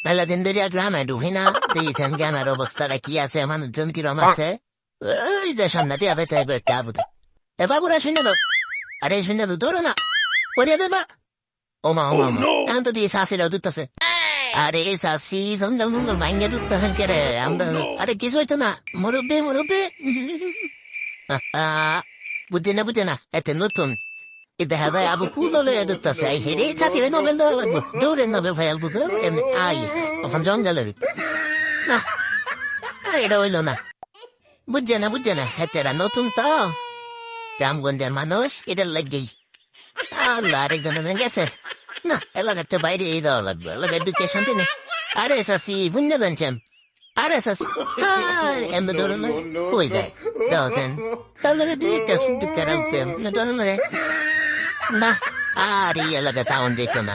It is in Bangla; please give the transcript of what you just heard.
মেলাদিন ধরে গ্রামে ঢুকি না, দিয়েছেন গ্রামের অবস্থাটা কি আছে, মানুষজন কিরম আছে। ওই যে সামনে দিয়ে আবে তাই একটা আবুদে। এ বাবুরা শুনে দাও, আরে শুনে দাও, ধরো না, পরিয়ে দেবা। ওমা ওমা ওমা, এখন তো দিয়ে শাশিরাও দুধতেছে। আরে শাশি জঙ্গল মঙ্গল ভাঙ্গে দুধতেছেন কে রে? আমরা আরে কিছু হইতো না, মুরব্বী মুরব্বী। বুঝে না বুঝে না, এতে নতুন দেখা যায় আবু পুলো লয়ে দুধতেছে। আই হেরে শাশিরে নোবেল দেওয়া লাগবো, দৌড়ে নোবেল ভাই আলবো। আই তখন জঙ্গলের না, এটা হইল না। বুঝছে না, হেতেরা নতুন তো গ্রামগঞ্জের মানুষ, এটার লাগেই আল্লাহ আরেকজনের গেছে না, এলাকাতে বাইরে এই দেওয়া লাগবে, এলাকায় ঢুকে শান্তি নেই। আরে শাসি বুঝতে জানছেন, আরে শাসি এমনি ধরো না, হয়ে যায় দেওয়াছেন তাহলে দুই একটা সুন্দর ধরো না, আর এই এলাকা টাউন দেখতো না।